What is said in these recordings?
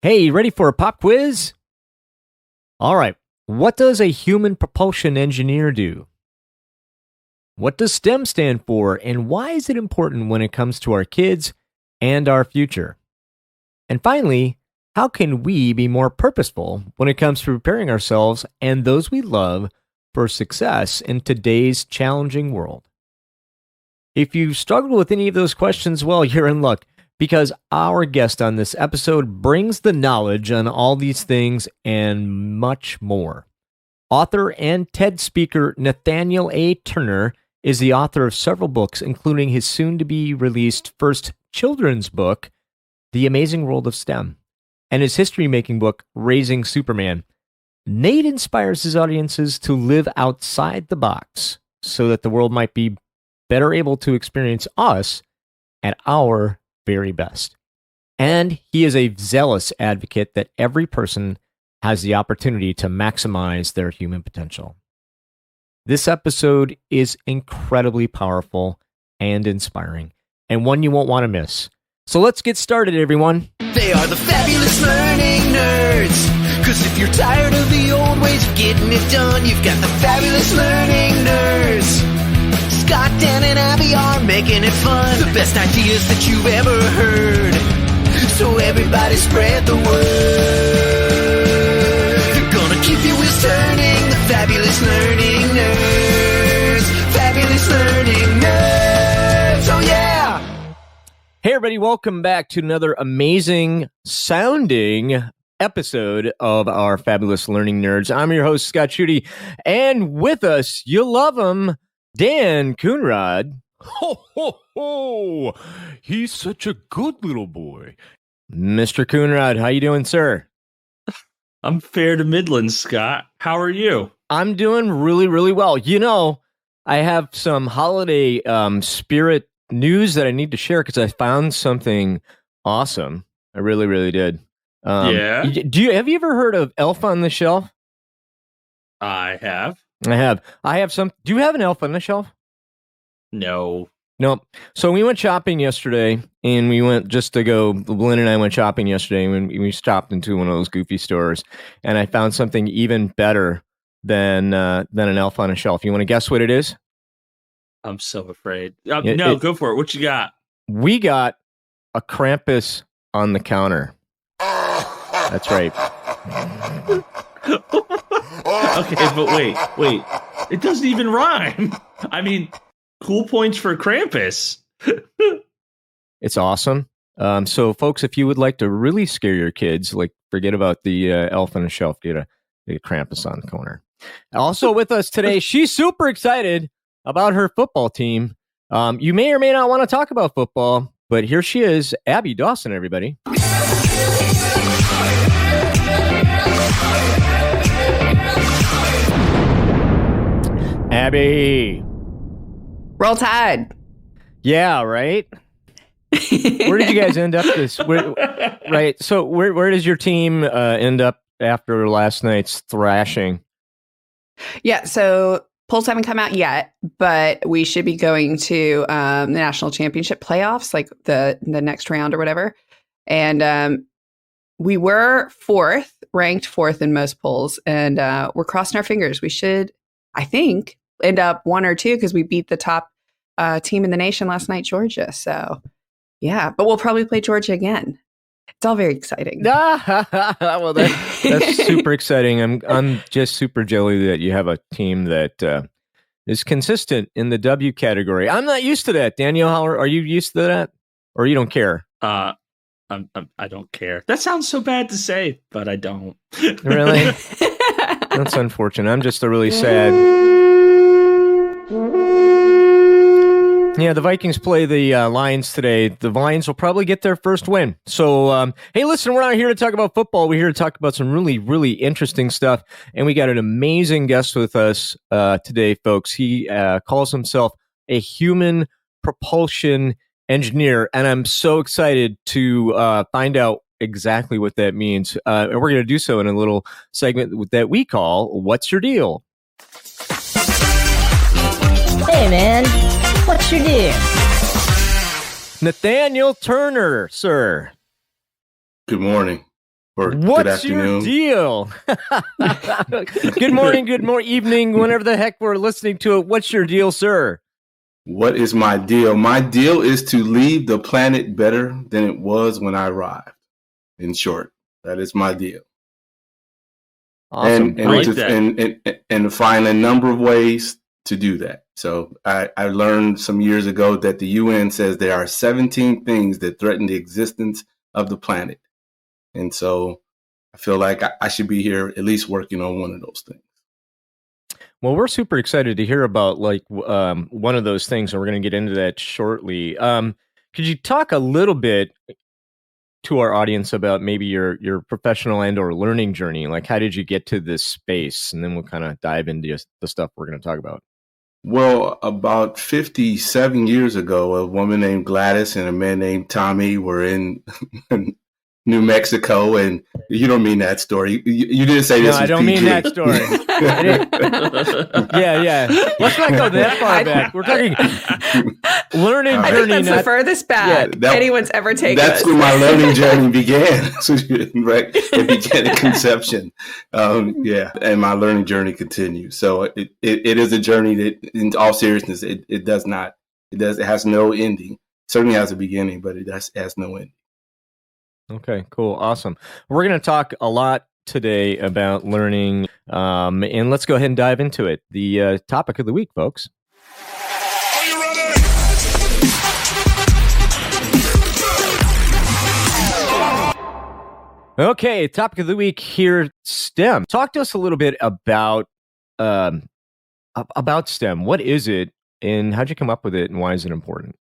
Hey, you ready for a pop quiz? All right. What does a human propulsion engineer do? What does STEM stand for, and why is it important when it comes to our kids and our future? And finally, how can we be more purposeful when it comes to preparing ourselves and those we love for success in today's challenging world? If you struggle with any of those questions, well, you're in luck, because our guest on this episode brings the knowledge on all these things and much more. Author and TED speaker Nathaniel A. Turner is the author of several books, including his soon-to-be-released first children's book, The Amazing World of STEM, and his history-making book, Raising Superman. Nate inspires his audiences to live outside the box so that the world might be better able to experience us at our very best. And he is a zealous advocate that every person has the opportunity to maximize their human potential. This episode is incredibly powerful and inspiring, and one you won't want to miss. So let's get started, everyone. They are the fabulous learning nerds. 'Cause if you're tired of the old ways of getting it done, you've got the fabulous learning nerds. Scott, Dan, and Abby are making it fun. The best ideas that you've ever heard. So everybody spread the word. They're gonna keep your wheels turning. The fabulous learning nerds. Fabulous learning nerds. Oh yeah! Hey everybody, welcome back to another amazing sounding episode of our Fabulous Learning Nerds. I'm your host, Scott Schutte, and with us, you'll love him, Dan Coonrod. Ho, ho, ho! He's such a good little boy. Mr. Coonrod, how you doing, sir? I'm fair to Midland, Scott. How are you? I'm doing really, really well. You know, I have some holiday spirit news that I need to share because I found something awesome. I really, really did. Yeah? Have you ever heard of Elf on the Shelf? I have. I have some. Do you have an Elf on the Shelf? No. No. So we went shopping yesterday, and we went just to go. Lynn and I went shopping yesterday, and we stopped into one of those goofy stores, and I found something even better than an Elf on a Shelf. You want to guess what it is? I'm so afraid. Go for it. What you got? We got a Krampus on the counter. That's right. Okay, but wait. It doesn't even rhyme. I mean, cool points for Krampus. It's awesome. So, folks, if you would like to really scare your kids, like forget about the Elf on a Shelf, get a Krampus on the corner. Also with us today, she's super excited about her football team. You may or may not want to talk about football, but here she is, Abby Dawson, everybody. Abby. Roll Tide. Yeah, right? Where did you guys end up right. So where does your team end up after last night's thrashing? Yeah, so polls haven't come out yet, but we should be going to the national championship playoffs, like the next round or whatever. And we were ranked fourth in most polls, and we're crossing our fingers. We should, I think, end up 1 or 2 because we beat the top team in the nation last night, Georgia. So, yeah, but we'll probably play Georgia again. It's all very exciting. Well, that's super exciting. I'm just super jelly that you have a team that is consistent in the W category. I'm not used to that. Daniel, how are you used to that, or you don't care? I don't care. That sounds so bad to say, but I don't. Really? That's unfortunate. I'm just a really sad. Yeah, the Vikings play the Lions today. The Lions will probably get their first win. So, hey, listen, we're not here to talk about football. We're here to talk about some really, really interesting stuff. And we got an amazing guest with us today, folks. He calls himself a human propulsion engineer. And I'm so excited to find out exactly what that means. And we're going to do so in a little segment that we call What's Your Deal? Hey, man. What's your deal? Nathaniel Turner, sir. Good morning. or good What's your afternoon. deal? Good morning, evening, whenever the heck we're listening to it. What's your deal, sir? What is my deal? My deal is to leave the planet better than it was when I arrived. In short, that is my deal. Awesome. And I like to, that. and to find a number of ways to do that. So I learned some years ago that the UN says there are 17 things that threaten the existence of the planet. And so I feel like I should be here at least working on one of those things. Well, we're super excited to hear about one of those things, and we're going to get into that shortly. Could you talk a little bit to our audience about maybe your professional and or learning journey? Like, how did you get to this space? And then we'll kind of dive into the stuff we're going to talk about. Well, about 57 years ago, a woman named Gladys and a man named Tommy were in New Mexico, and you don't mean that story. You didn't say this. No, I don't PG. mean that story. Yeah. Let's not go that far back. We're talking learning I journey. think that's the furthest back anyone's ever taken. That's us. where my learning journey began. Right, it began at conception. And my learning journey continues. So it is a journey that, in all seriousness, it has no ending. Certainly has a beginning, but it has no ending. Okay, cool. Awesome. We're going to talk a lot today about learning, and let's go ahead and dive into it. The topic of the week, folks. Are you ready? Okay, topic of the week here, STEM. Talk to us a little bit about STEM. What is it, and how'd you come up with it, and why is it important?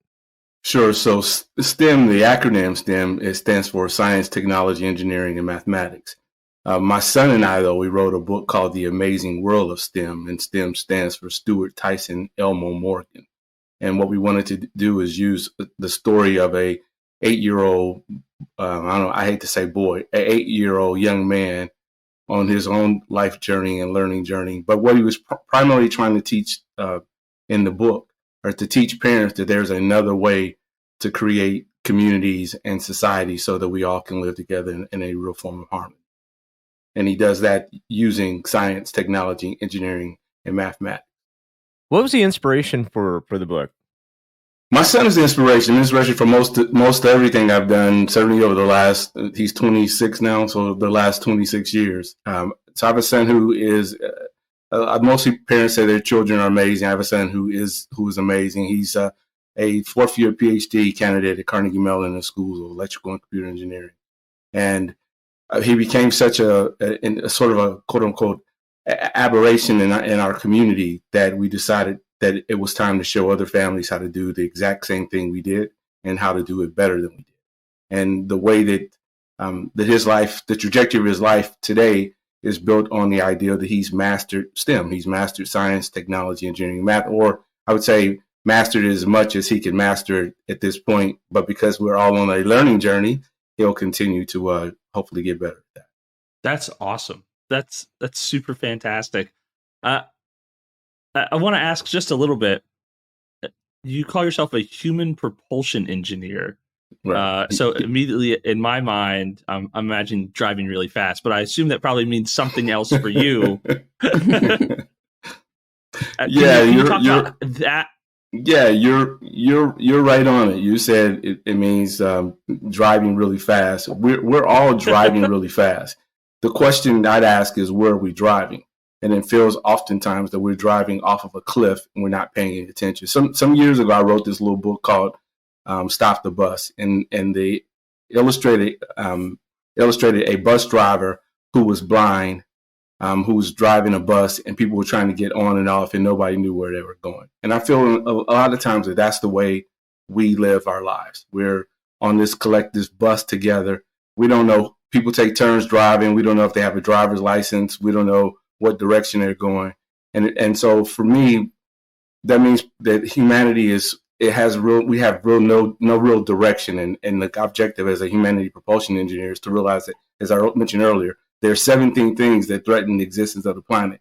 Sure. So STEM, the acronym STEM, it stands for Science, Technology, Engineering, and Mathematics. My son and I, though, we wrote a book called The Amazing World of STEM, and STEM stands for Stuart Tyson Elmo Morgan. And what we wanted to do is use the story of a 8-year-old, I hate to say boy, an 8-year-old young man on his own life journey and learning journey. But what he was primarily trying to teach in the book, or to teach parents that there's another way to create communities and society so that we all can live together in a real form of harmony. And he does that using science, technology, engineering, and mathematics. What was the inspiration for the book? My son is the inspiration for most everything I've done, certainly over the last, he's 26 now, so the last 26 years. So I have a son who is, mostly parents say their children are amazing. I have a son who is amazing. He's a fourth-year PhD candidate at Carnegie Mellon School of Electrical and Computer Engineering. And he became such a sort of a quote-unquote aberration in our community that we decided that it was time to show other families how to do the exact same thing we did and how to do it better than we did. And the way that his life, the trajectory of his life today, is built on the idea that he's mastered STEM. He's mastered science, technology, engineering, math, or I would say mastered as much as he can master at this point. But because we're all on a learning journey, he'll continue to hopefully get better at that. That's awesome. That's super fantastic. I want to ask just a little bit. You call yourself a human propulsion engineer. Right. So immediately in my mind, I'm imagining driving really fast, but I assume that probably means something else for you. You're right on it. You said it means driving really fast. We're all driving really fast. The question I'd ask is, where are we driving? And it feels oftentimes that we're driving off of a cliff and we're not paying any attention. Some years ago, I wrote this little book called Stop the Bus, and they illustrated a bus driver who was blind, who was driving a bus, and people were trying to get on and off, and nobody knew where they were going. And I feel a lot of times that that's the way we live our lives. We're on this collective bus together. We don't know. People take turns driving. We don't know if they have a driver's license. We don't know what direction they're going. And so for me, that means that humanity we have no real direction. And the objective as a humanity propulsion engineer is to realize that, as I mentioned earlier, there are 17 things that threaten the existence of the planet,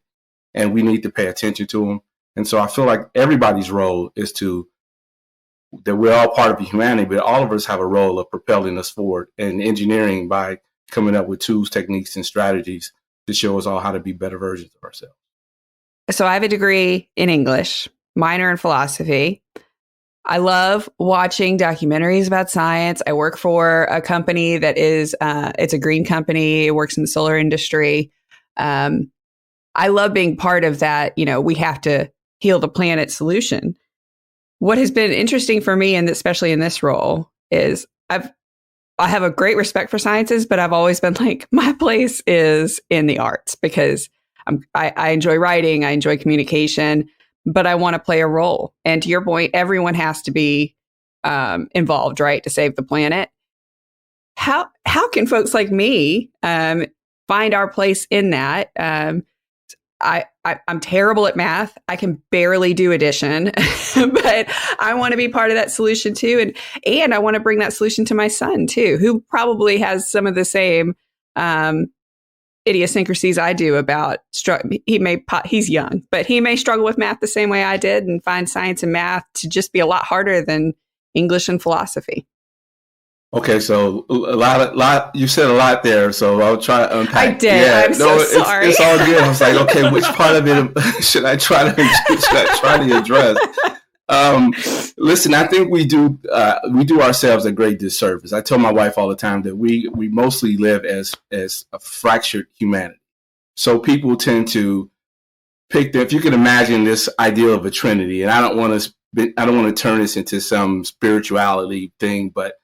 and we need to pay attention to them. And so I feel like everybody's role is that we're all part of humanity, but all of us have a role of propelling us forward. And engineering, by coming up with tools, techniques, and strategies to show us all how to be better versions of ourselves. So I have a degree in English, minor in philosophy. I love watching documentaries about science. I work for a company that is, it's a green company. It works in the solar industry. I love being part of that. We have to heal the planet solution. What has been interesting for me, and especially in this role, is I have a great respect for sciences, but I've always been like, my place is in the arts because I enjoy writing, I enjoy communication, but I want to play a role. And to your point, everyone has to be involved, right, to save the planet. How can folks like me find our place in that? I'm terrible at math. I can barely do addition, but I want to be part of that solution too. And I want to bring that solution to my son too, who probably has some of the same idiosyncrasies I do about he's young, but he may struggle with math the same way I did and find science and math to just be a lot harder than English and philosophy. Okay, so a lot. You said a lot there, so I'll try to unpack. I did. Yeah, I'm so sorry. It's all good. I was like, okay, which part of it should I try to address? Listen, I think we do ourselves a great disservice. I tell my wife all the time that we mostly live as a fractured humanity. So people tend to pick if you can imagine this idea of a Trinity, and I don't want to turn this into some spirituality thing, but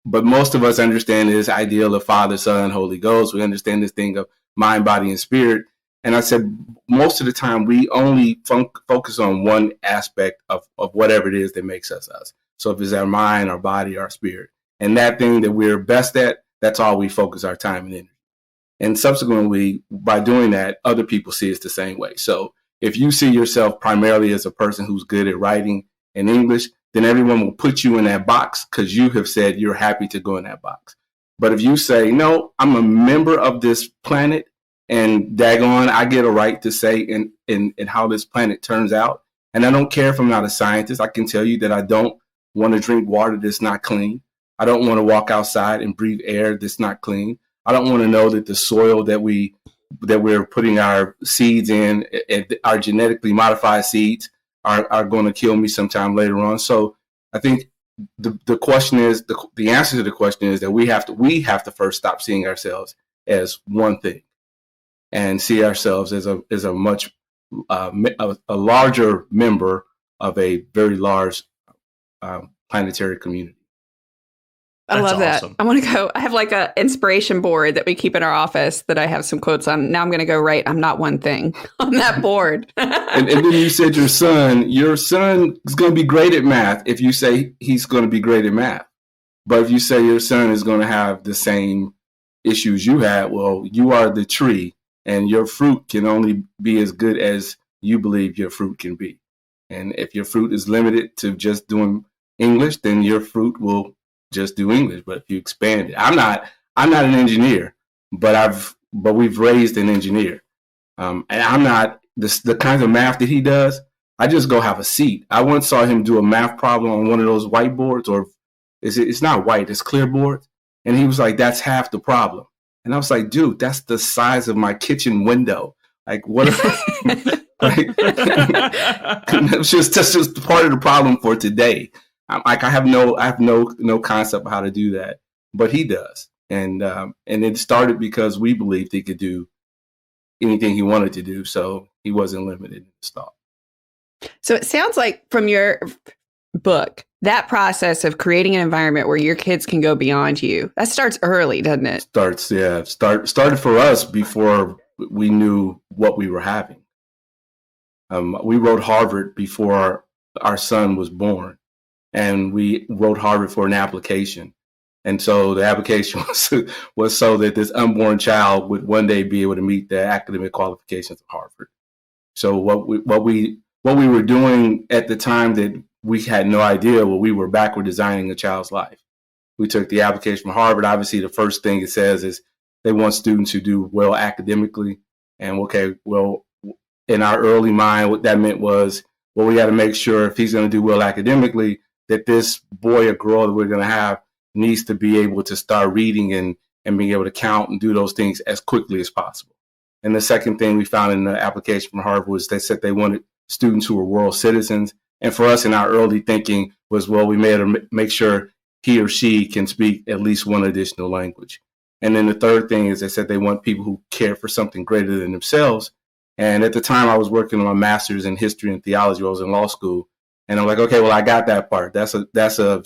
most of us understand this ideal of Father, Son, Holy Ghost. We understand this thing of mind, body, and spirit. And I said, most of the time, we only focus on one aspect of whatever it is that makes us us. So if it's our mind, our body, our spirit, and that thing that we're best at, that's all we focus our time and energy. And subsequently, by doing that, other people see us the same way. So if you see yourself primarily as a person who's good at writing and English, then everyone will put you in that box because you have said you're happy to go in that box. But if you say, no, I'm a member of this planet, and daggone, I get a right to say in how this planet turns out. And I don't care if I'm not a scientist. I can tell you that I don't want to drink water that's not clean. I don't want to walk outside and breathe air that's not clean. I don't want to know that the soil that we're putting our seeds in, our genetically modified seeds, are going to kill me sometime later on. So I think the question is, the answer to the question is that we have to first stop seeing ourselves as one thing and see ourselves as a much a larger member of a very large planetary community. I love that. Awesome. I want to go. I have like a inspiration board that we keep in our office that I have some quotes on. Now I'm going to go write "I'm not one thing" on that board. and then you said your son is going to be great at math if you say he's going to be great at math. But if you say your son is going to have the same issues you had, well, you are the tree and your fruit can only be as good as you believe your fruit can be. And if your fruit is limited to just doing English, then your fruit will just do English. But if you expand it, I'm not an engineer, but we've raised an engineer. And I'm not the kinds of math that he does. I just go have a seat. I once saw him do a math problem on one of those whiteboards, or it's not white, it's clear boards. And he was like, that's half the problem. And I was like, dude, that's the size of my kitchen window. Like, what? That's just part of the problem for today. I have no concept of how to do that, but he does. And it started because we believed he could do anything he wanted to do. So he wasn't limited in his thought. So it sounds like from your book, that process of creating an environment where your kids can go beyond you, that starts early, doesn't it? Started for us before we knew what we were having. We wrote Harvard before our son was born. And we wrote Harvard for an application. And so the application was so that this unborn child would one day be able to meet the academic qualifications of Harvard. So what we were doing at the time that we had no idea, we were backward designing a child's life. We took the application from Harvard. Obviously, the first thing it says is they want students who do well academically. And in our early mind, what that meant was, we got to make sure if he's going to do well academically, that this boy or girl that we're going to have needs to be able to start reading and and being able to count and do those things as quickly as possible. And the second thing we found in the application from Harvard was they said they wanted students who were world citizens. And for us in our early thinking was, well, we made to make sure he or she can speak at least one additional language. And then the third thing is they said they want people who care for something greater than themselves. And at the time I was working on my master's in history and theology. I was in law school. And I'm like, okay, well, I got that part. That's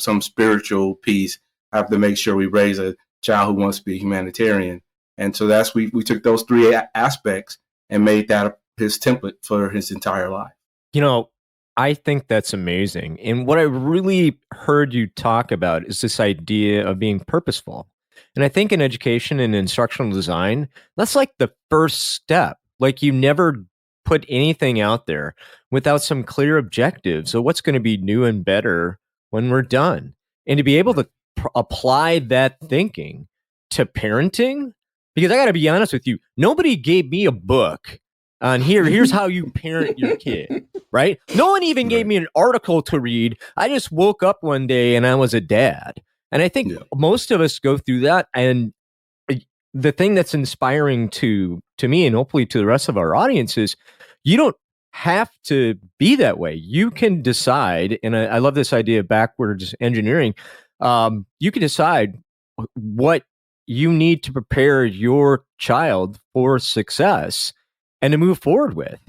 some spiritual piece. I have to make sure we raise a child who wants to be a humanitarian. And so we took those three aspects and made that his template for his entire life. You know, I think that's amazing. And what I really heard you talk about is this idea of being purposeful. And I think in education and instructional design, that's like the first step. Like you never put anything out there without some clear objectives of what's going to be new and better when we're done. And to be able to apply that thinking to parenting, because I got to be honest with you, nobody gave me a book on here's how you parent your kid, right? No one even gave me an article to read. I just woke up one day and I was a dad. And I think most of us go through that. And the thing that's inspiring to me and hopefully to the rest of our audience is you don't have to be that way. You can decide, and I love this idea of backwards engineering. You can decide what you need to prepare your child for success and to move forward with.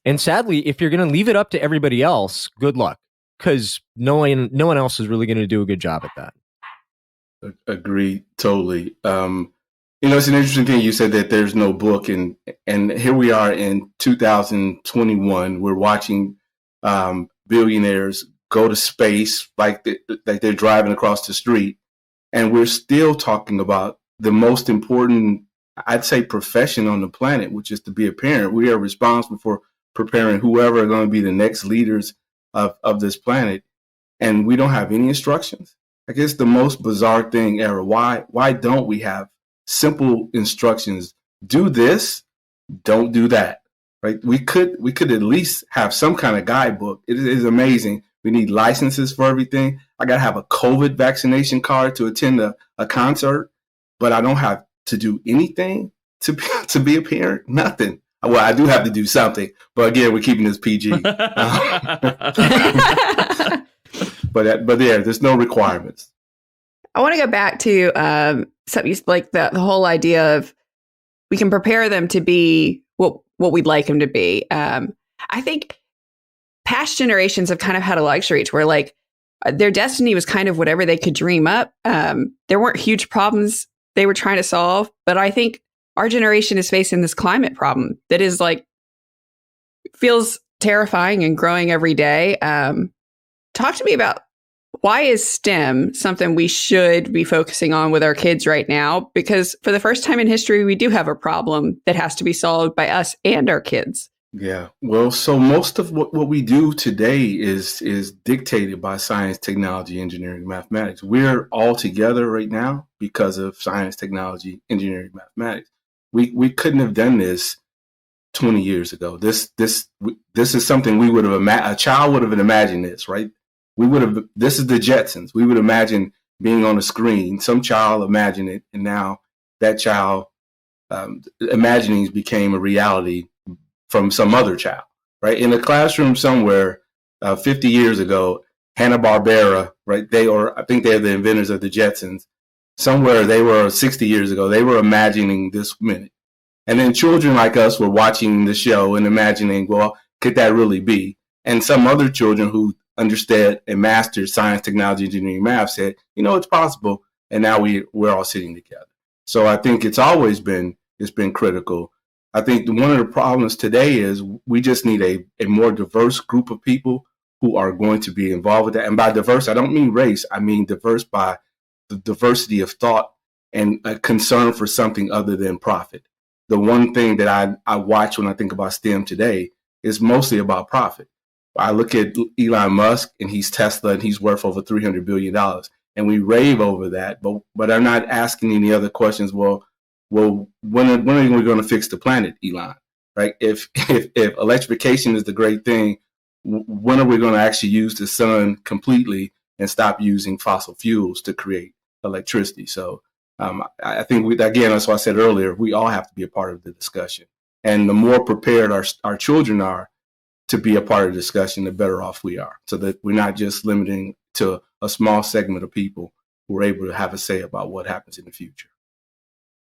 And sadly, if you're going to leave it up to everybody else, good luck, because no one else is really going to do a good job at that. Agree totally. It's an interesting thing. You said that there's no book, and here we are in 2021. We're watching billionaires go to space like they're driving across the street, and we're still talking about the most important, I'd say, profession on the planet, which is to be a parent. We are responsible for preparing whoever are going to be the next leaders of this planet, and we don't have any instructions. I guess the most bizarre thing ever. Why don't we have simple instructions? Do this, don't do that. Right? We could at least have some kind of guidebook. It is amazing. We need licenses for everything. I got to have a COVID vaccination card to attend a concert, but I don't have to do anything to be a parent. Nothing. Well, I do have to do something, but again, we're keeping this PG. But there's no requirements. I want to go back to something like the whole idea of we can prepare them to be what we'd like them to be. I think past generations have kind of had a luxury to where like their destiny was kind of whatever they could dream up. There weren't huge problems they were trying to solve, but I think our generation is facing this climate problem that is like feels terrifying and growing every day. Talk to me about why is STEM something we should be focusing on with our kids right now? Because for the first time in history, we do have a problem that has to be solved by us and our kids. Yeah. Well, so most of what we do today is dictated by science, technology, engineering, mathematics. We're all together right now because of science, technology, engineering, mathematics. We couldn't have done this 20 years ago. This is something we would have imagined. A child would have imagined this, right? This is the Jetsons. We would imagine being on a screen. Some child imagined it, and now that child imaginings became a reality from some other child, right? In a classroom somewhere 50 years ago, Hanna-Barbera, right? I think they're the inventors of the Jetsons. Somewhere they were 60 years ago, they were imagining this minute. And then children like us were watching the show and imagining, well, could that really be? And some other children who understood and mastered science, technology, engineering, math said, it's possible. And now we're all sitting together. So I think it's been critical. I think one of the problems today is we just need a more diverse group of people who are going to be involved with that. And by diverse, I don't mean race. I mean diverse by the diversity of thought and a concern for something other than profit. The one thing that I watch when I think about STEM today is mostly about profit. I look at Elon Musk and he's Tesla and he's worth over $300 billion. And we rave over that, but I'm not asking any other questions. Well, when are we going to fix the planet, Elon? Right? If electrification is the great thing, when are we going to actually use the sun completely and stop using fossil fuels to create electricity? So I think again, that's why I said earlier, we all have to be a part of the discussion. And the more prepared our children are to be a part of the discussion, the better off we are, so that we're not just limiting to a small segment of people who are able to have a say about what happens in the future.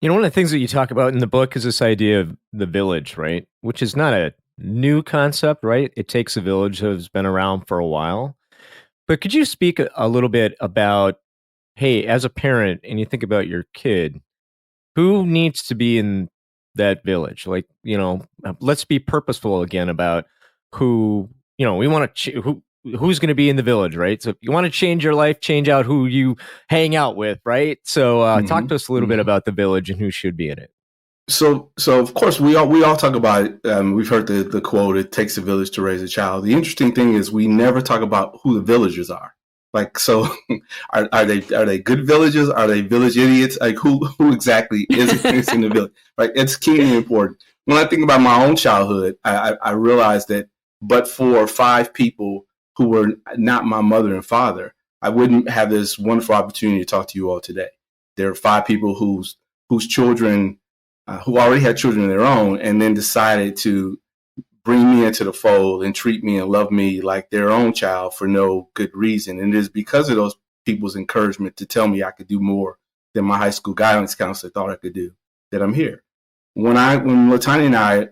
You know, one of the things that you talk about in the book is this idea of the village, right? Which is not a new concept, right? It takes a village that has been around for a while. But could you speak a little bit about, hey, as a parent, and you think about your kid, who needs to be in that village? Like, you know, let's be purposeful again about who, you know, we want to, who's going to be in the village, right? So if you want to change your life, change out who you hang out with, right? So talk to us a little bit about the village and who should be in it. So of course we all talk about it. We've heard the quote, "It takes a village to raise a child." The interesting thing is we never talk about who the villagers are. Like, so are they good villagers? Are they village idiots? Like, who exactly is in the village? Like, it's keenly important. When I think about my own childhood, I realized that but for 5 people who were not my mother and father, I wouldn't have this wonderful opportunity to talk to you all today. There are 5 people whose children, who already had children of their own, and then decided to bring me into the fold and treat me and love me like their own child for no good reason. And it is because of those people's encouragement to tell me I could do more than my high school guidance counselor thought I could do that I'm here. When Nathaniel and I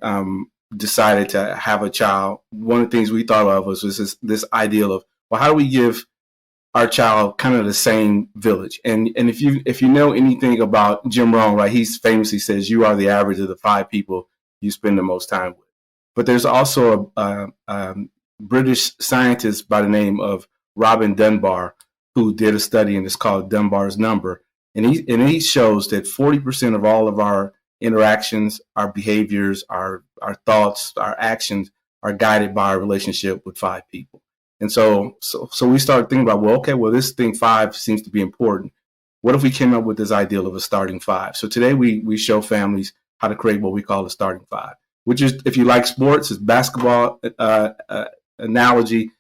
decided to have a child, one of the things we thought of was this ideal of, well, how do we give our child kind of the same village? And if you know anything about Jim Rohn, right, he famously says you are the average of the 5 people you spend the most time with. But there's also a British scientist by the name of Robin Dunbar who did a study, and it's called Dunbar's number, and he shows that 40% of all of our interactions, our behaviors, our thoughts, our actions are guided by our relationship with 5 people. And so we started thinking about, well, this thing 5 seems to be important. What if we came up with this ideal of a starting 5? So today we show families how to create what we call a starting 5, which is, if you like sports, is basketball analogy,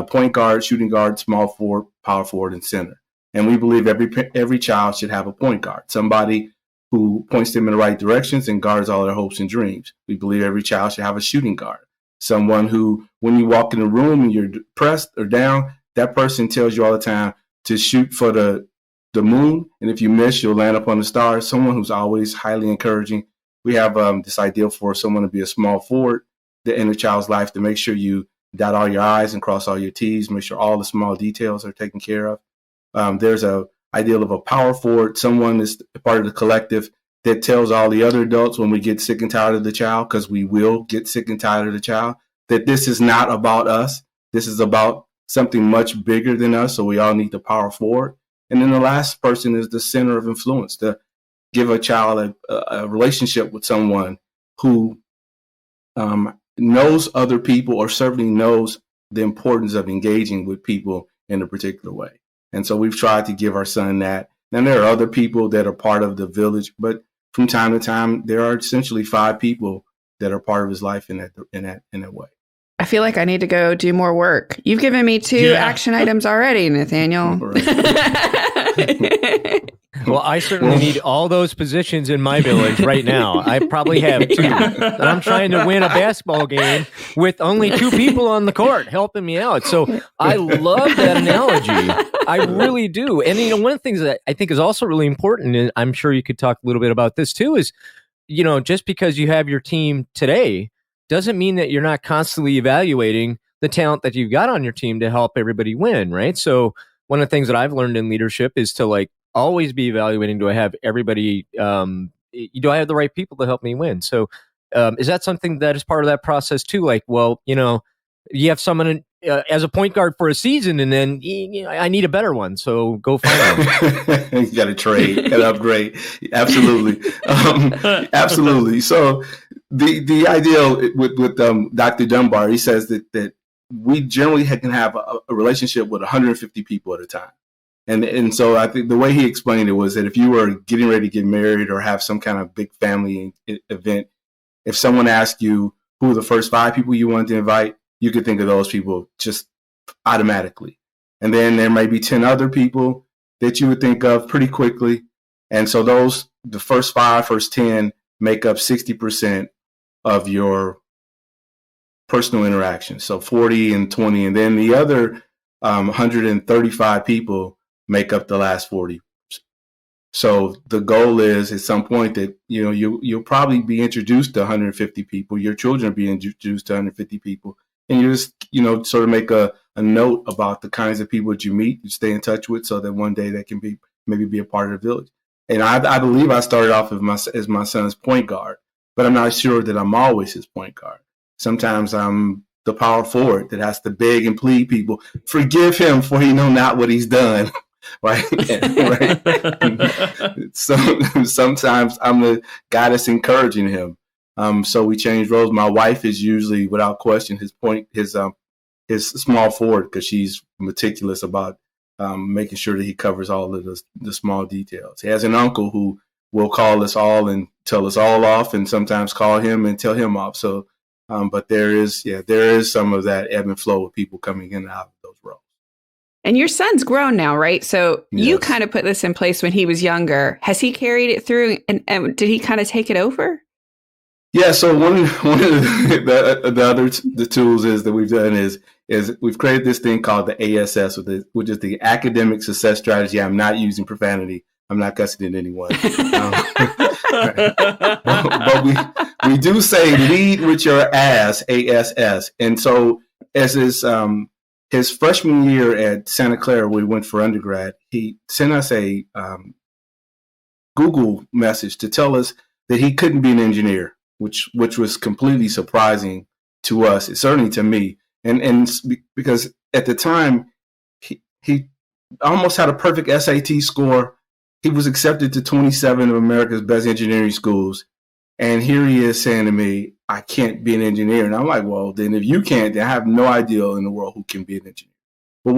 point guard, shooting guard, small forward, power forward, and center. And we believe every child should have a point guard, somebody who points them in the right directions and guards all their hopes and dreams. We believe every child should have a shooting guard, someone who, when you walk in a room and you're depressed or down, that person tells you all the time to shoot for the moon, and if you miss, you'll land up on the stars. Someone who's always highly encouraging. We have this ideal for someone to be a small forward in a child's life, to make sure you dot all your I's and cross all your T's, make sure all the small details are taken care of. There's a ideal of a power forward, someone that's part of the collective that tells all the other adults when we get sick and tired of the child, because we will get sick and tired of the child, that this is not about us. This is about something much bigger than us. So we all need to power forward. And then the last person is the center of influence, to give a child a relationship with someone who knows other people, or certainly knows the importance of engaging with people in a particular way. And so we've tried to give our son that. And there are other people that are part of the village, but from time to time, there are essentially 5 people that are part of his life in that way. I feel like I need to go do more work. You've given me 2 action items already, Nathaniel. Well, I certainly need all those positions in my village right now. I probably have 2. And I'm trying to win a basketball game with only 2 people on the court helping me out. So I love that analogy. I really do. And, you know, one of the things that I think is also really important, and I'm sure you could talk a little bit about this too, is, you know, just because you have your team today doesn't mean that you're not constantly evaluating the talent that you've got on your team to help everybody win, right? So one of the things that I've learned in leadership is to, like, always be evaluating, do I have everybody, do I have the right people to help me win? So is that something that is part of that process too? Like, well, you know, you have someone as a point guard for a season, and then I need a better one, so go find one. You got to trade and upgrade. Absolutely. Absolutely. So the ideal with Dr. Dunbar, he says that we generally can have a relationship with 150 people at a time. And so I think the way he explained it was that if you were getting ready to get married or have some kind of big family event, if someone asked you who are the first 5 people you wanted to invite, you could think of those people just automatically. And then there may be 10 other people that you would think of pretty quickly. And so the first 5, first 10 make up 60% of your personal interactions. So 40 and 20. And then the other 135 people make up the last 40. So the goal is at some point that, you'll probably be introduced to 150 people. Your children will be introduced to 150 people. And you just, sort of make a note about the kinds of people that you meet, you stay in touch with, so that one day they can maybe be a part of the village. And I believe I started off as my son's point guard, but I'm not sure that I'm always his point guard. Sometimes I'm the power forward that has to beg and plead people, forgive him for he know not what he's done. Right. So sometimes I'm the guy that's encouraging him. So we change roles. My wife is usually, without question, his small forward, because she's meticulous about making sure that he covers all of the small details. He has an uncle who will call us all and tell us all off, and sometimes call him and tell him off. So, but there is some of that ebb and flow of people coming in and out of those roles. And your son's grown now, right? So you Yes. kind of put this in place when he was younger. Has he carried it through, and did he kind of take it over? Yeah. So one of the tools that we've done is we've created this thing called the ASS, which is the Academic Success Strategy. I'm not using profanity. I'm not cussing at anyone. But we do say lead with your ass, ASS. And so as his freshman year at Santa Clara, we went for undergrad, he sent us a Google message to tell us that he couldn't be an engineer, which was completely surprising to us, certainly to me. And because at the time, he almost had a perfect SAT score. He was accepted to 27 of America's best engineering schools. And here he is saying to me, I can't be an engineer. And I'm like, well, then if you can't, then I have no idea in the world who can be an engineer. But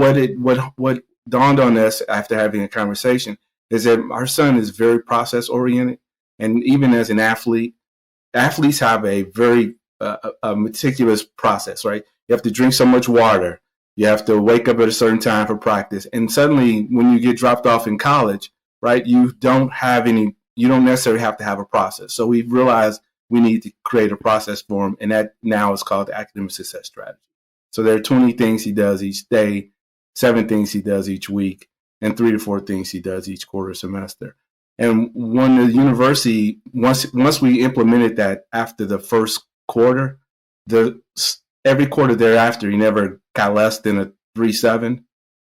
what dawned on us after having a conversation is that our son is very process oriented. And even as an athlete, athletes have a very a meticulous process, right? You have to drink so much water. You have to wake up at a certain time for practice. And suddenly when you get dropped off in college, right, you don't necessarily have to have a process. So we've realized we need to create a process for him. And that now is called the Academic Success Strategy. So there are 20 things he does each day, 7 things he does each week, and 3 to 4 things he does each quarter semester. And when the university, once we implemented that after the first quarter, every quarter thereafter, he never got less than a 3.7.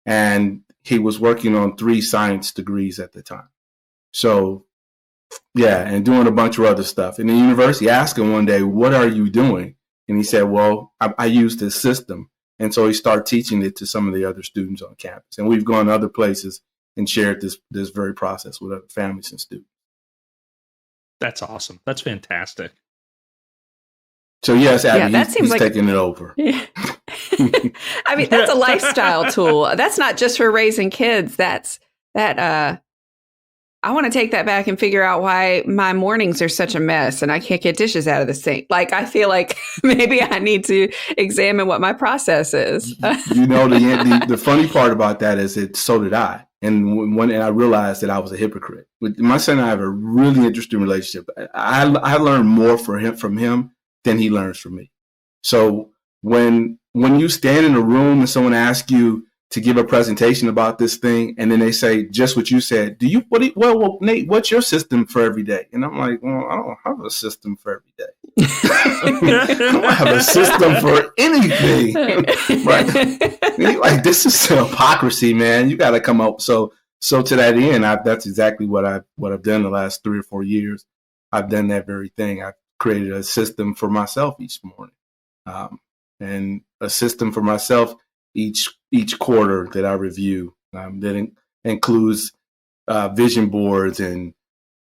And he was working on 3 science degrees at the time. So, yeah, and doing a bunch of other stuff. And the university asked him one day, what are you doing? And he said, well, I use this system. And so he started teaching it to some of the other students on campus. And we've gone other places and shared this very process with other families and students. That's awesome. That's fantastic. So yes, Abby, that seems he's like taking it over. Yeah. I mean, that's a lifestyle tool. That's not just for raising kids. I want to take that back and figure out why my mornings are such a mess and I can't get dishes out of the sink. Like, I feel like maybe I need to examine what my process is. The funny part about that is that so did I. And I realized that I was a hypocrite. My son and I have a really interesting relationship. I learn more from him than he learns from me. So when you stand in a room and someone asks you to give a presentation about this thing, and then they say just what you said, well, Nate, what's your system for every day? And I'm like, well, I don't have a system for every day. I don't have a system for anything. Right? Like, this is hypocrisy, man. You got to come up. So to that end, that's exactly what I've done the last 3 or 4 years. I've done that very thing. I've created a system for myself each morning, and a system for myself each quarter that I review, that includes vision boards and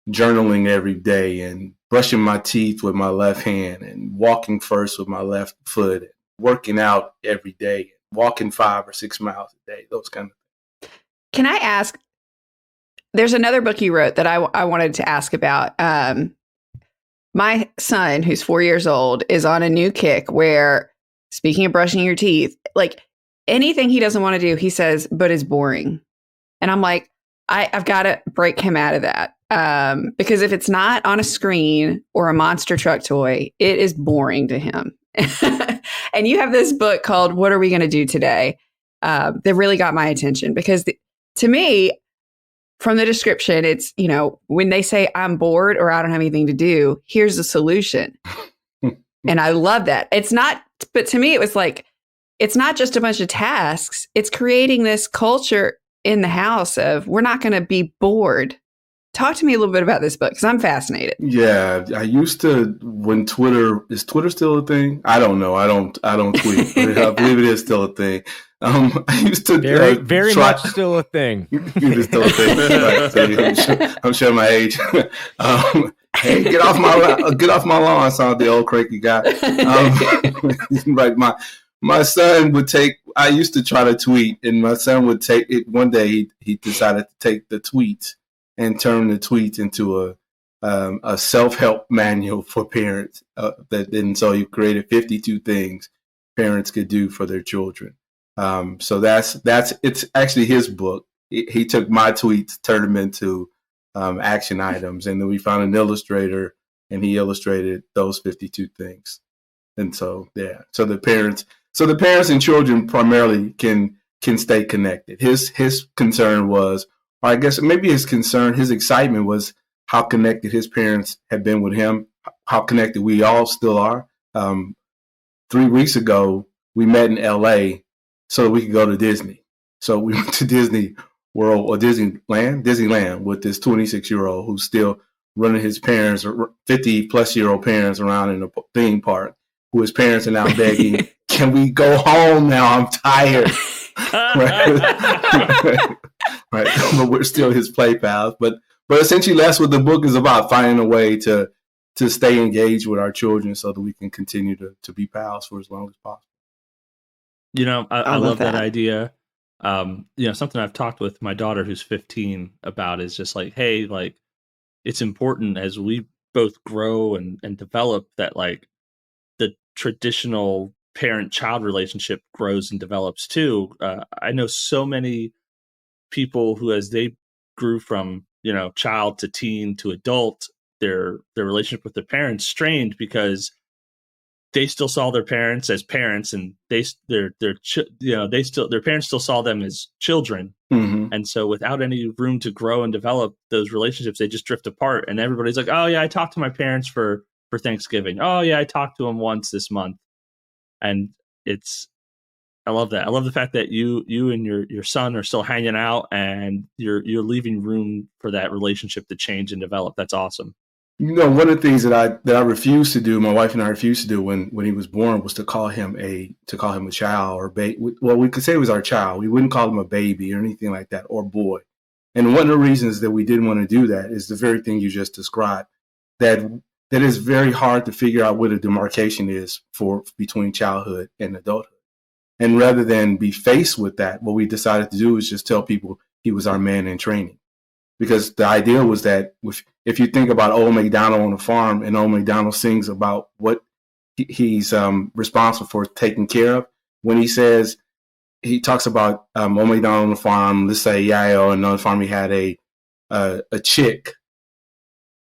journaling every day and brushing my teeth with my left hand and walking first with my left foot, and working out every day, walking 5 or 6 miles a day, those kind of things. Can I ask, there's another book you wrote that I wanted to ask about. My son, who's 4 years old, is on a new kick where, speaking of brushing your teeth, like, anything he doesn't want to do, he says, but it's boring. And I'm like, I've got to break him out of that. Because if it's not on a screen or a monster truck toy, it is boring to him. And you have this book called What Are We Going to Do Today? That really got my attention because to me, from the description, it's, when they say I'm bored or I don't have anything to do, here's the solution. And I love that. It's not, but to me, it was like, it's not just a bunch of tasks. It's creating this culture in the house of we're not going to be bored. Talk to me a little bit about this book because I'm fascinated. Yeah, I used to when is Twitter still a thing? I don't know. I don't tweet. I believe it is still a thing. I used to very much still a thing. It is still a thing. Right, I'm showing my age. Hey, get off my lawn! Sound the old cranky guy. Right, my son would take. I used to try to tweet, and my son would take it. One day, he decided to take the tweets and turn the tweets into a self-help manual for parents. So he created 52 things parents could do for their children. So it's actually his book. He took my tweets, turned them into action items, and then we found an illustrator, and he illustrated those 52 things. And so so the parents and children primarily can stay connected. His concern was, or I guess maybe his excitement was how connected his parents had been with him, how connected we all still are. 3 weeks ago, we met in LA so that we could go to Disney. So we went to Disney World or Disneyland with this 26-year-old who's still running his parents or 50-plus-year-old parents around in a theme park, who his parents are now begging, can we go home now? I'm tired. Right. But we're still his play pals. But essentially that's what the book is about, finding a way to stay engaged with our children so that we can continue to be pals for as long as possible. I love that idea. Something I've talked with my daughter who's 15 about is just like, hey, like it's important as we both grow and develop that like the traditional parent-child relationship grows and develops too. I know so many people who, as they grew from child to teen to adult, their relationship with their parents strained because they still saw their parents as parents, and their parents still saw them as children. Mm-hmm. And so without any room to grow and develop those relationships, they just drift apart. And everybody's like, oh yeah, I talked to my parents for Thanksgiving. Oh yeah, I talked to them once this month. And I love that. I love the fact that you and your son are still hanging out, and you're leaving room for that relationship to change and develop. That's awesome. One of the things that I refused to do, my wife and I refused to do when he was born, was to call him a child or baby. Well, we could say it was our child. We wouldn't call him a baby or anything like that, or boy. And one of the reasons that we didn't want to do that is the very thing you just described, that is very hard to figure out what a demarcation is between childhood and adulthood. And rather than be faced with that, what we decided to do is just tell people he was our man in training. Because the idea was that if you think about Old MacDonald on the farm, and Old MacDonald sings about what he's responsible for taking care of, when he talks about Old MacDonald on the farm, let's say Yayo, and on the farm he had a chick.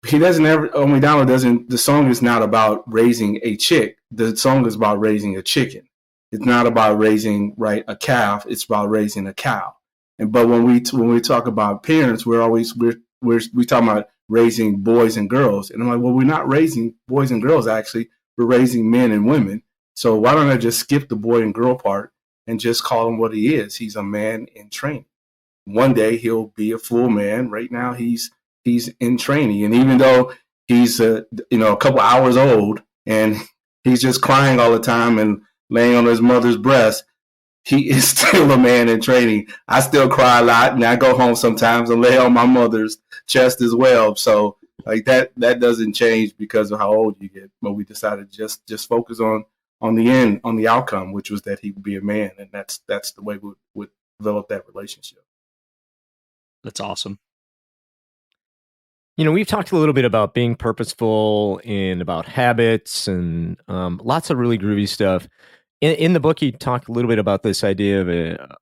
He doesn't ever, Old MacDonald doesn't, the song is not about raising a chick. The song is about raising a chicken. It's not about raising, a calf. It's about raising a cow. But when we talk about parents, we're talking about raising boys and girls. And I'm like, well, we're not raising boys and girls, actually. We're raising men and women. So why don't I just skip the boy and girl part and just call him what he is? He's a man in training. One day he'll be a full man. Right now he's in training. And even though he's a couple hours old and he's just crying all the time and laying on his mother's breast, he is still a man in training. I still cry a lot, and I go home sometimes and lay on my mother's chest as well. So like that doesn't change because of how old you get. But we decided to just focus on the end, on the outcome, which was that he would be a man, and that's the way we would develop that relationship. That's awesome. We've talked a little bit about being purposeful and about habits and lots of really groovy stuff. In the book, you talk a little bit about this idea of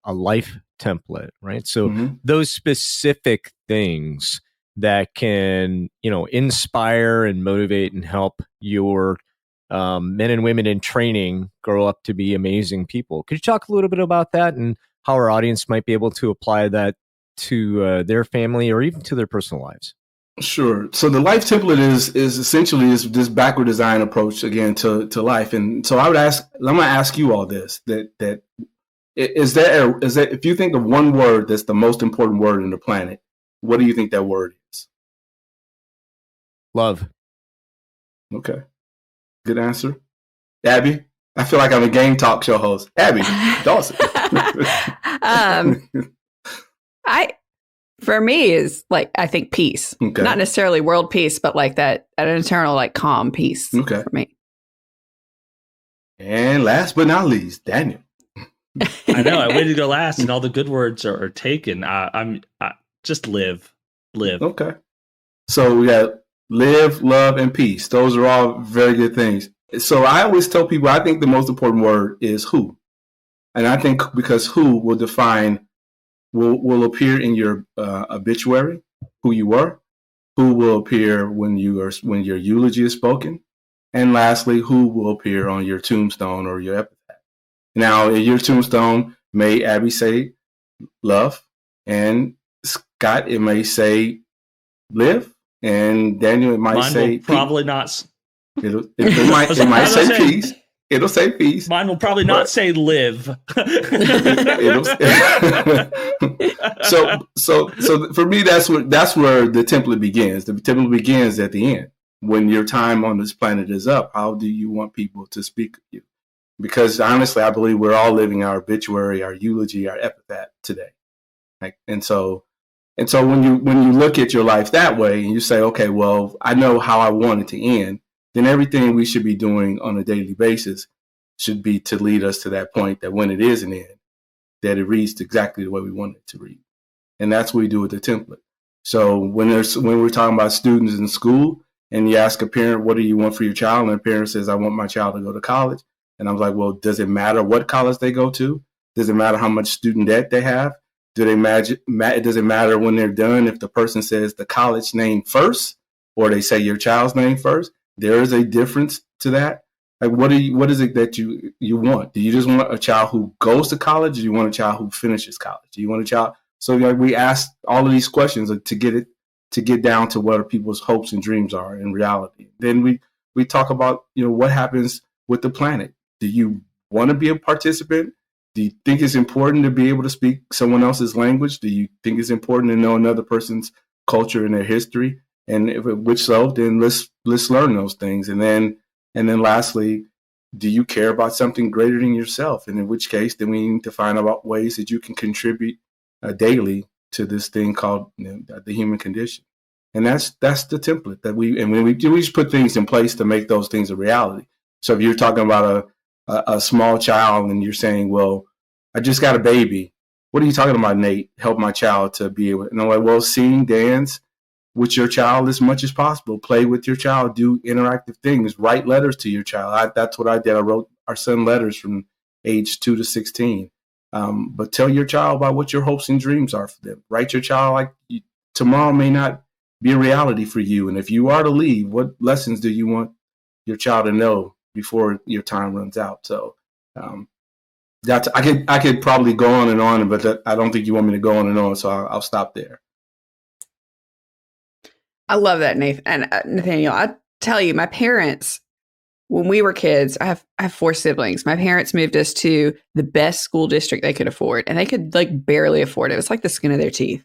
a life template, right? So those specific things that can, inspire and motivate and help your men and women in training grow up to be amazing people. Could you talk a little bit about that and how our audience might be able to apply that to their family or even to their personal lives? Sure. So the life template is essentially this backward design approach again to life. And so I'm going to ask you all this, that is there if you think of one word that's the most important word on the planet, what do you think that word is? Love. Okay. Good answer. Abby? I feel like I'm a game talk show host. Abby Dawson. For me is like, I think peace, not necessarily world peace, but like that an internal, like calm peace for me. And last but not least, Daniel. I know I waited to go last and all the good words are taken. I just live. Okay. So we got live, love, and peace. Those are all very good things. So I always tell people, I think the most important word is who. And I think because who will define, will appear in your obituary, who you were, who will appear when your eulogy is spoken, and lastly, who will appear on your tombstone or your epitaph. Now, in your tombstone, may Abby say love, and Scott, it may say live, and Daniel, it might Mine say will probably not. It might say peace. It'll say peace. Mine will probably not say live. So for me, that's where the template begins. The template begins at the end. When your time on this planet is up, how do you want people to speak of you? Because honestly, I believe we're all living our obituary, our eulogy, our epitaph today. And so when you look at your life that way and you say, okay, well, I know how I want it to end, then everything we should be doing on a daily basis should be to lead us to that point that when it is an end, that it reads exactly the way we want it to read. And that's what we do with the template. So when we're talking about students in school and you ask a parent, what do you want for your child? And the parent says, I want my child to go to college. And I'm like, well, does it matter what college they go to? Does it matter how much student debt they have? Does it matter when they're done if the person says the college name first or they say your child's name first? There is a difference to that. Like, what is it that you want? Do you just want a child who goes to college? Or do you want a child who finishes college? Do you want a child? So we ask all of these questions to get down to what people's hopes and dreams are in reality. Then we talk about, what happens with the planet. Do you want to be a participant? Do you think it's important to be able to speak someone else's language? Do you think it's important to know another person's culture and their history? And which so, then let's learn those things. And then lastly, do you care about something greater than yourself? And in which case, then we need to find out ways that you can contribute daily to this thing called the human condition. And that's the template that we just put things in place to make those things a reality. So if you're talking about a small child and you're saying, well, I just got a baby. What are you talking about, Nate? Help my child to be able, and I'm like, well, sing, dance with your child as much as possible. Play with your child. Do interactive things. Write letters to your child. That's what I did. I wrote our son letters from age 2 to 16. But tell your child about what your hopes and dreams are for them. Write your child like tomorrow may not be a reality for you. And if you are to leave, what lessons do you want your child to know before your time runs out? So I could probably go on, but I don't think you want me to go on and on. So I'll stop there. I love that, Nathan. And Nathaniel, I tell you, my parents, when we were kids, I have 4 siblings. My parents moved us to the best school district they could afford, and they could barely afford it. It was like the skin of their teeth.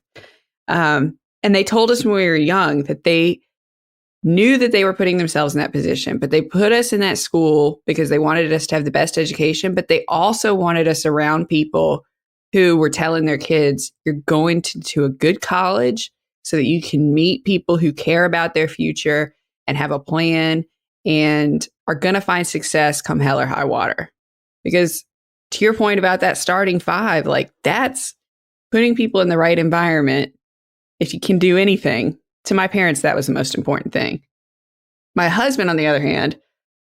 And they told us when we were young that they knew that they were putting themselves in that position, but they put us in that school because they wanted us to have the best education, but they also wanted us around people who were telling their kids, you're going to a good college so that you can meet people who care about their future and have a plan and are going to find success come hell or high water. Because to your point about that starting 5, that's putting people in the right environment. If you can do anything, to my parents, that was the most important thing. My husband, on the other hand,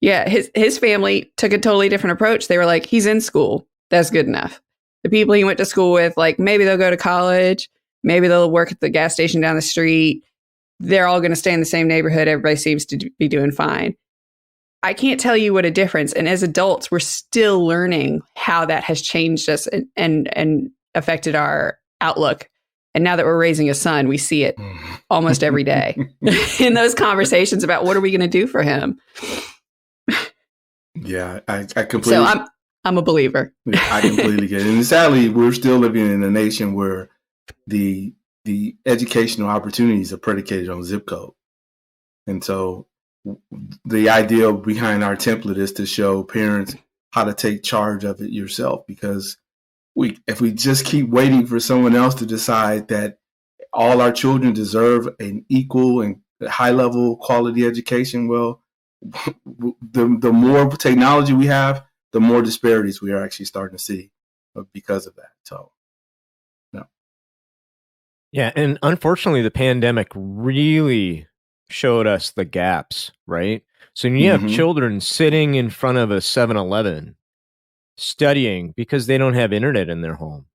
his family took a totally different approach. They were like, he's in school. That's good enough. The people he went to school with, maybe they'll go to college. Maybe they'll work at the gas station down the street. they're all going to stay in the same neighborhood. Everybody seems to be doing fine. I can't tell you what a difference. And as adults, we're still learning how that has changed us and affected our outlook. And now that we're raising a son, we see it almost every day in those conversations about what are we going to do for him. Yeah, I completely. So I'm a believer. I completely get it. And sadly, we're still living in a nation where the educational opportunities are predicated on zip code. And so the idea behind our template is to show parents how to take charge of it yourself, because if we just keep waiting for someone else to decide that all our children deserve an equal and high level quality education, well, the more technology we have, the more disparities we are actually starting to see because of that. So, no. Yeah, and unfortunately, the pandemic really showed us the gaps, right? So when you have children sitting in front of a 7-Eleven studying because they don't have internet in their home,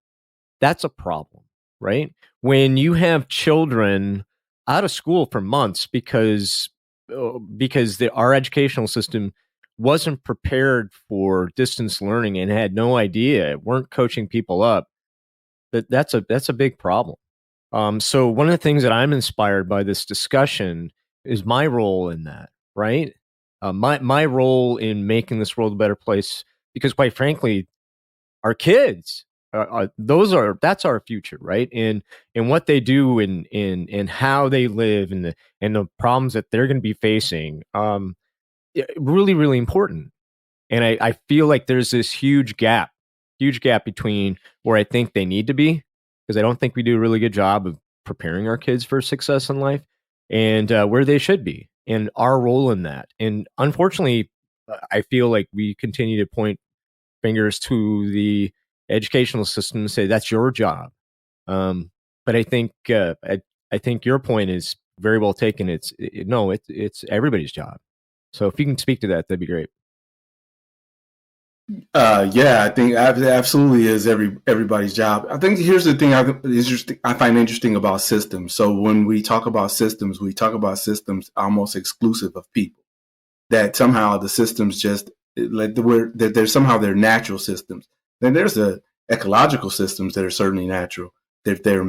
that's a problem, right? When you have children out of school for months because our educational system wasn't prepared for distance learning and had no idea, weren't coaching people up, that's a big problem. So one of the things that I'm inspired by this discussion is my role in that, right? My role in making this world a better place, because quite frankly, our kids, that's our future, right? And what they do and how they live and the problems that they're going to be facing, really, really important. And I feel like there's this huge gap between where I think they need to be, because I don't think we do a really good job of preparing our kids for success in life, and where they should be, and our role in that. And unfortunately, I feel like we continue to point fingers to the educational system and say that's your job. But I think I think your point is very well taken. It's everybody's job. So if you can speak to that, that'd be great. Yeah, I think it absolutely is everybody's job. I think here's the thing I find interesting about systems. So when we talk about systems almost exclusive of people. That somehow the systems just that they're somehow they're natural systems. Then there's the ecological systems that are certainly natural. They're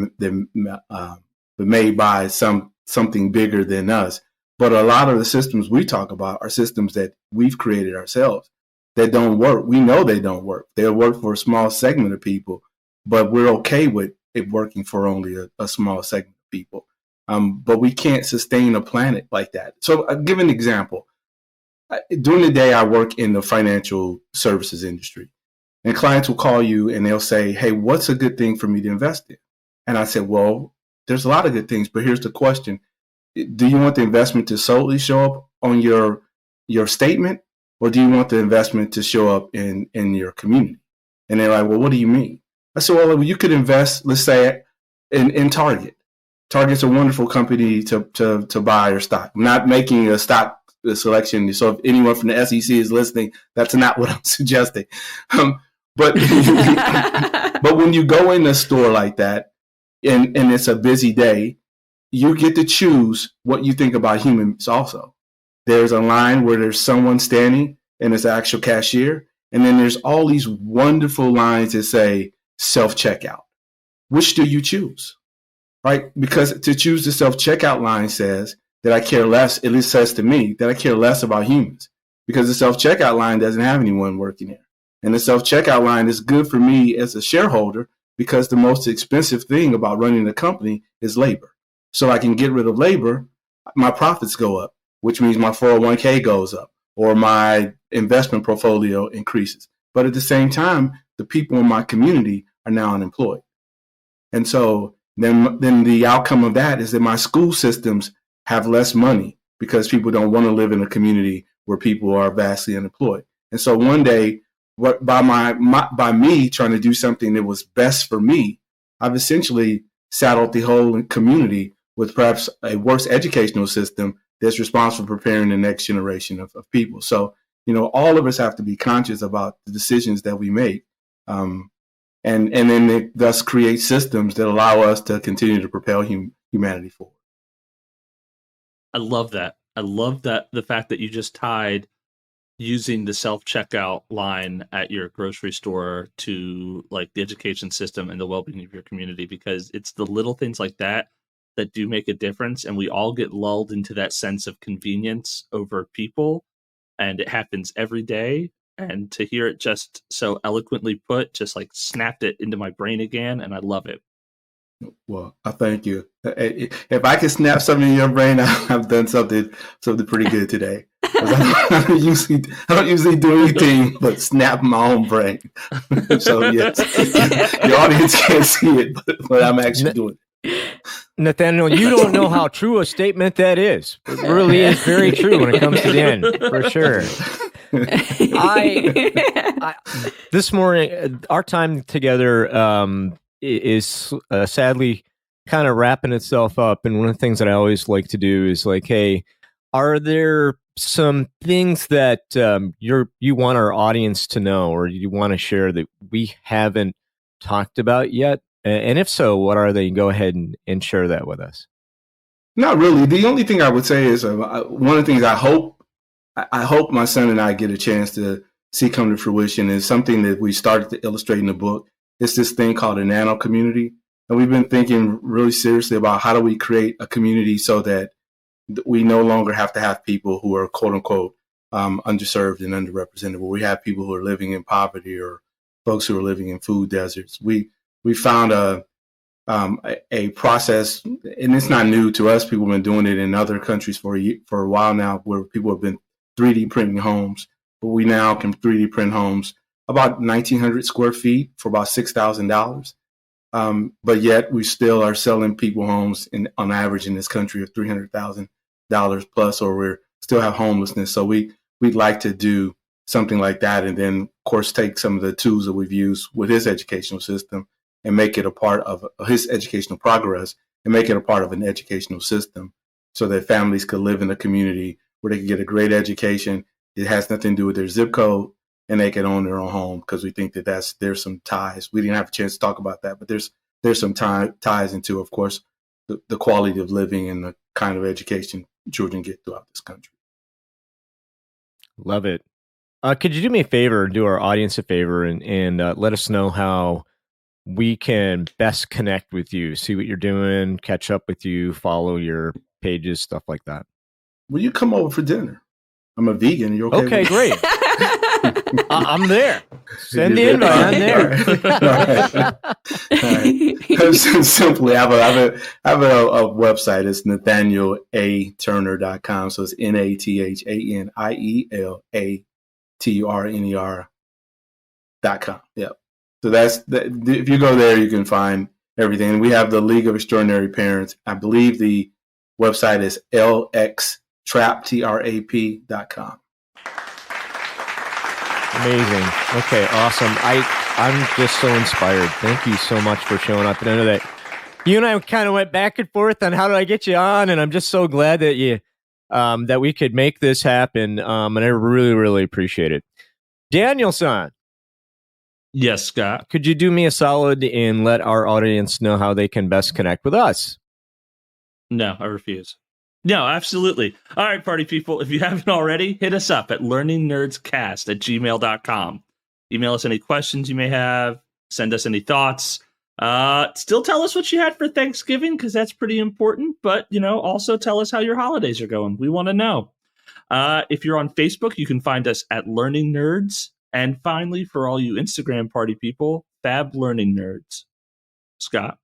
made by something bigger than us. But a lot of the systems we talk about are systems that we've created ourselves that don't work. We know they don't work. They'll work for a small segment of people, but we're okay with it working for only a small segment of people. But we can't sustain a planet like that. So I'll give an example. During the day, I work in the financial services industry, and clients will call you and they'll say, hey, what's a good thing for me to invest in? And I said, well, there's a lot of good things, but here's the question. Do you want the investment to solely show up on your statement, or do you want the investment to show up in your community? And they're like, well, what do you mean? I said, well, you could invest, let's say, in Target. Target's a wonderful company to buy your stock. I'm not making a stock selection. So if anyone from the SEC is listening, that's not what I'm suggesting. But when you go in a store like that and it's a busy day, you get to choose what you think about humans also. There's a line where there's someone standing and it's an actual cashier. And then there's all these wonderful lines that say self-checkout. Which do you choose? Right? Because to choose the self-checkout line says that I care less, at least says to me, that I care less about humans. Because the self-checkout line doesn't have anyone working there. And the self-checkout line is good for me as a shareholder, because the most expensive thing about running a company is labor. So I can get rid of labor, my profits go up, which means my 401k goes up or my investment portfolio increases. But at the same time, the people in my community are now unemployed. And so then the outcome of that is that my school systems have less money because people don't want to live in a community where people are vastly unemployed. And so one day, by me trying to do something that was best for me, I've essentially saddled the whole community with perhaps a worse educational system that's responsible for preparing the next generation of people. So, all of us have to be conscious about the decisions that we make, and then it thus create systems that allow us to continue to propel humanity forward. I love that. I love that the fact that you just tied using the self-checkout line at your grocery store to like the education system and the well-being of your community, because it's the little things like that that do make a difference. And we all get lulled into that sense of convenience over people, and it happens every day. And to hear it just so eloquently put, just like snapped it into my brain again. And I love it. Well, I thank you. If I can snap something in your brain, I've done something pretty good today. I don't usually do anything but snap my own brain. So yes, the audience can't see it, but I'm actually doing it. Nathaniel, you don't know how true a statement that is. It really is very true when it comes to the end, for sure. This morning, our time together is sadly kind of wrapping itself up. And one of the things that I always like to do is like, hey, are there some things that you want our audience to know, or you want to share that we haven't talked about yet? And if so, what are they? Go ahead and share that with us. Not really. The only thing I would say is one of the things I hope my son and I get a chance to see come to fruition is something that we started to illustrate in the book. It's this thing called a nano community. And we've been thinking really seriously about how do we create a community so that we no longer have to have people who are quote unquote underserved and underrepresented. We have people who are living in poverty or folks who are living in food deserts. We found a process, and it's not new to us. People have been doing it in other countries for a while now, where people have been 3D printing homes. But we now can 3D print homes about 1,900 square feet for about $6,000. But yet we still are selling people homes on average in this country of $300,000 plus, or we still have homelessness. So we'd like to do something like that, and then of course take some of the tools that we've used with his educational system and make it a part of his educational progress, and make it a part of an educational system so that families could live in a community where they can get a great education. It has nothing to do with their zip code, and they can own their own home, because we think that there's some ties. We didn't have a chance to talk about that, but there's some ties into, of course, the quality of living and the kind of education children get throughout this country. Love it. Could you do me a favor, do our audience a favor, and let us know how we can best connect with you, see what you're doing, catch up with you, follow your pages, stuff like that? Will you come over for dinner? I'm a vegan. Are you okay? Okay, great. I'm there. Send the invite. I'm there. All right. Simply, I have a website. It's NathanielATurner.com. So it's NathanielATurner.com. Yep. So if you go there, you can find everything. We have the League of Extraordinary Parents. I believe the website is lxtrap.com. Amazing. Okay, awesome. I'm just so inspired. Thank you so much for showing up. And I know that you and I kind of went back and forth on how do I get you on, and I'm just so glad that that we could make this happen. And I really, really appreciate it. Daniel-san. Yes, Scott. Could you do me a solid and let our audience know how they can best connect with us? No, I refuse. No, absolutely. All right, party people, if you haven't already, hit us up at learningnerdscast@gmail.com. Email us any questions you may have. Send us any thoughts. Still tell us what you had for Thanksgiving, because that's pretty important. But, also tell us how your holidays are going. We want to know. If you're on Facebook, you can find us at Learning Nerds. And finally, for all you Instagram party people, Fab Learning Nerds. Scott.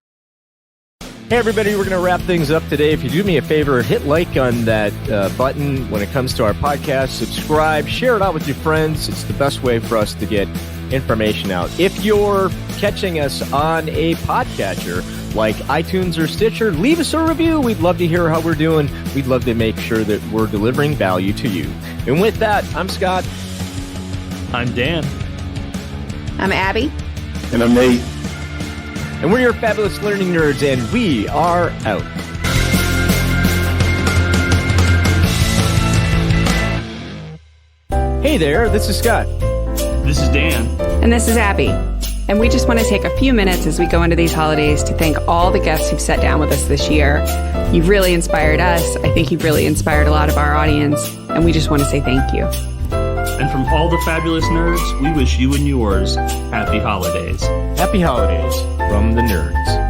Hey, everybody, we're going to wrap things up today. If you do me a favor, hit like on that button when it comes to our podcast, subscribe, share it out with your friends. It's the best way for us to get information out. If you're catching us on a podcatcher like iTunes or Stitcher, leave us a review. We'd love to hear how we're doing. We'd love to make sure that we're delivering value to you. And with that, I'm Scott. I'm Dan. I'm Abby. And I'm Nate. And we're your fabulous learning nerds, and we are out. Hey there, this is Scott. This is Dan. And this is Abby. And we just want to take a few minutes as we go into these holidays to thank all the guests who've sat down with us this year. You've really inspired us. I think you've really inspired a lot of our audience. And we just want to say thank you. And from all the fabulous nerds, we wish you and yours happy holidays. Happy holidays from the nerds.